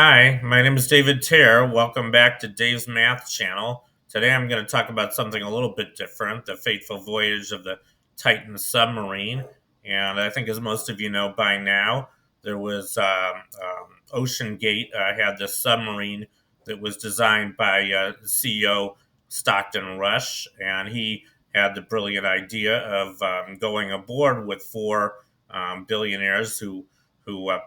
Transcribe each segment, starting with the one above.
Hi, my name is David Terr. Welcome back to Dave's Math channel. Today I'm going to talk about something a little bit different, the fateful voyage of the Titan submarine. And I think, as most of you know by now, there was Ocean Gate had this submarine that was designed by CEO Stockton Rush, and he had the brilliant idea of going aboard with four billionaires who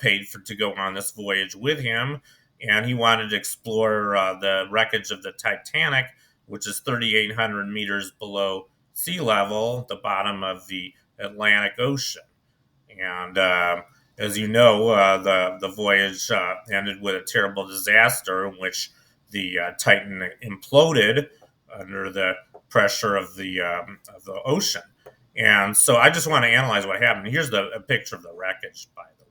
paid for to go on this voyage with him, and he wanted to explore the wreckage of the Titanic, which is 3,800 meters below sea level, the bottom of the Atlantic Ocean. And as you know, the voyage ended with a terrible disaster in which the Titan imploded under the pressure of the ocean. And so I just want to analyze what happened. Here's a picture of the wreckage, by the way.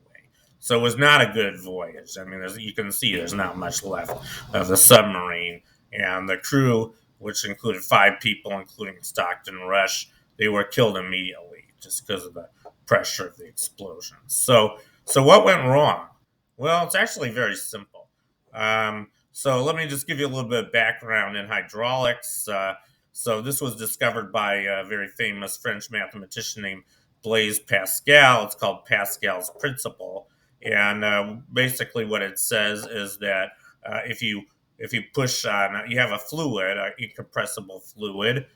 So it was not a good voyage. I mean, as you can see, there's not much left of the submarine. And the crew, which included five people, including Stockton Rush, they were killed immediately just because of the pressure of the explosion. So what went wrong? Well, it's actually very simple. So let me just give you a little bit of background in hydraulics. So this was discovered by a very famous French mathematician named Blaise Pascal. It's called Pascal's principle, and basically what it says is that if you push on, you have a fluid, an incompressible fluid,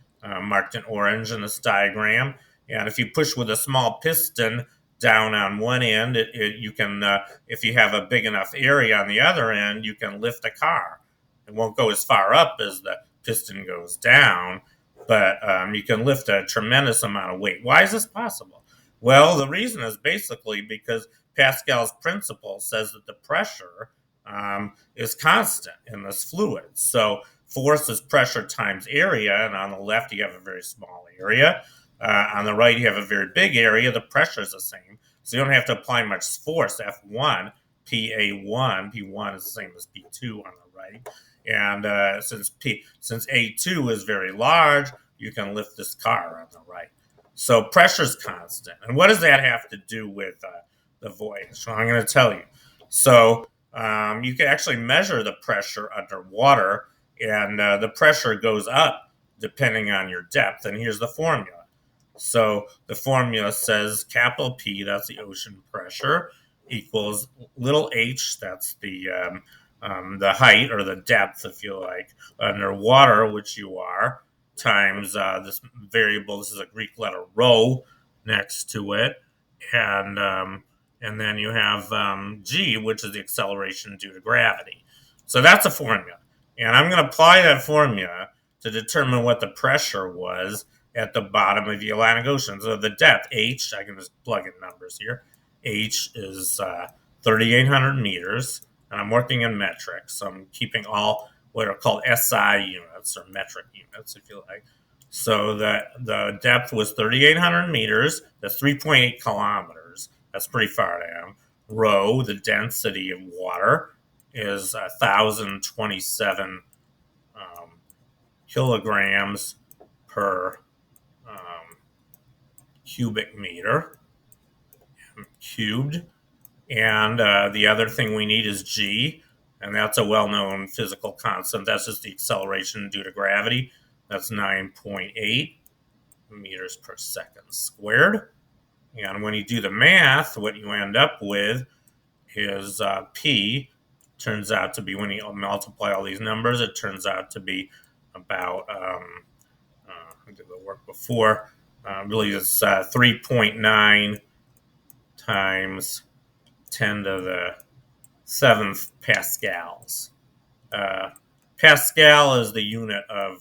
marked in orange in this diagram, and if you push with a small piston down on one end, you can, if you have a big enough area on the other end, you can lift a car. It won't go as far up as the piston goes down, but you can lift a tremendous amount of weight. Why is this possible? Well, the reason is basically because Pascal's principle says that the pressure is constant in this fluid. So force is pressure times area, and on the left you have a very small area. On the right you have a very big area. The pressure is the same, so you don't have to apply much force. F1, PA1, P1 is the same as P2 on the right. And since A2 is very large, you can lift this car on the right. So pressure's constant. And what does that have to do with the voyage? Well, I'm going to tell you. So you can actually measure the pressure underwater, and the pressure goes up depending on your depth. And here's the formula. So the formula says capital P, that's the ocean pressure, equals little h, that's the height or the depth, if you like, underwater, which you are, times this variable. This is a Greek letter rho next to it, and then you have g, which is the acceleration due to gravity. So that's a formula, and I'm going to apply that formula to determine what the pressure was at the bottom of the Atlantic Ocean. So the depth, h, I can just plug in numbers here. H is 3,800 meters, and I'm working in metric, so I'm keeping all what are called SI units, or metric units, if you like. So the depth was 3,800 meters. That's 3.8 kilometers. That's pretty far down. Rho, the density of water, is 1,027 kilograms per cubic meter cubed. And the other thing we need is g, and that's a well-known physical constant. That's just the acceleration due to gravity. That's 9.8 meters per second squared. And when you do the math, what you end up with is p turns out to be, when you multiply all these numbers, it turns out to be about, I did the work before, really it's 3.9 times 10 to the 7th pascals. Pascal is the unit of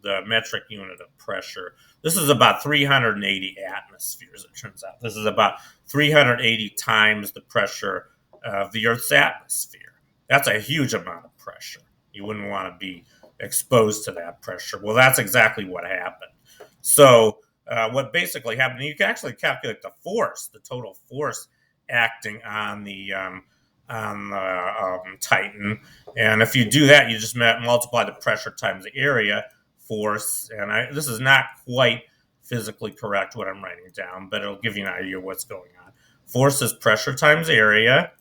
the metric unit of pressure. This is about 380 atmospheres, it turns out. This is about 380 times the pressure of the Earth's atmosphere. That's a huge amount of pressure. You wouldn't want to be exposed to that pressure. Well, that's exactly what happened. So what basically happened, you can actually calculate the force, the total force acting on the Titan. And if you do that, you just multiply the pressure times the area force. And this is not quite physically correct what I'm writing down, but it'll give you an idea of what's going on. Force is pressure times area.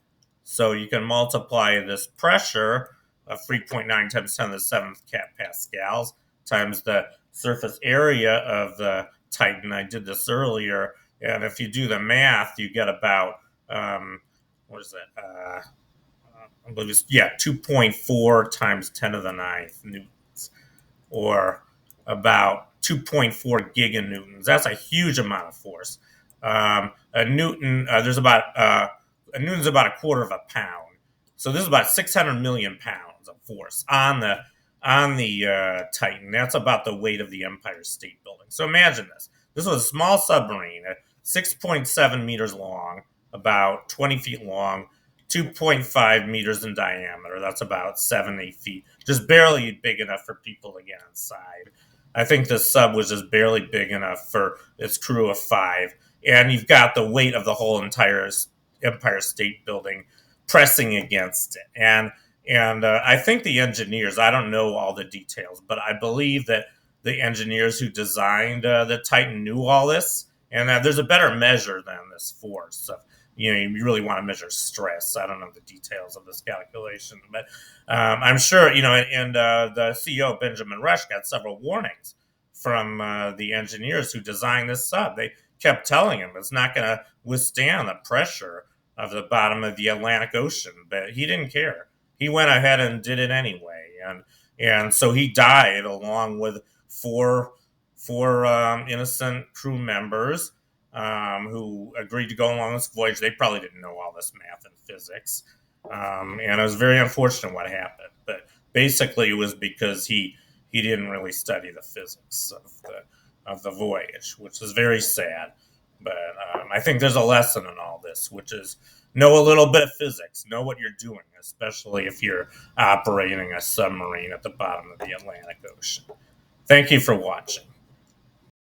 So you can multiply this pressure of 3.9 times 10 to the seventh pascals times the surface area of the Titan. I did this earlier, and if you do the math, you get about what is it? I believe it's 2.4 times 10 to the ninth newtons, or about 2.4 giganewtons. That's a huge amount of force. A newton, a newton's about a quarter of a pound. So this is about 600 million pounds of force on the Titan. That's about the weight of the Empire State Building. So imagine this. This was a small submarine, 6.7 meters long, about 20 feet long, 2.5 meters in diameter. That's about 70 feet. Just barely big enough for people to get inside. I think this sub was just barely big enough for its crew of five. And you've got the weight of the whole entire Empire State Building pressing against it. And I think the engineers, I don't know all the details, but I believe that the engineers who designed the Titan knew all this. And there's a better measure than this force of, you really want to measure stress. I don't know the details of this calculation, but I'm sure, and the CEO, Benjamin Rush, got several warnings from the engineers who designed this sub. They kept telling him it's not going to withstand the pressure of the bottom of the Atlantic Ocean, but he didn't care. He went ahead and did it anyway, and so he died along with four innocent crew members who agreed to go along this voyage. They probably didn't know all this math and physics, and it was very unfortunate what happened. But basically, it was because he didn't really study the physics of the voyage, which is very sad. But I think there's a lesson in all this, which is know a little bit of physics, know what you're doing, especially if you're operating a submarine at the bottom of the Atlantic Ocean. Thank you for watching.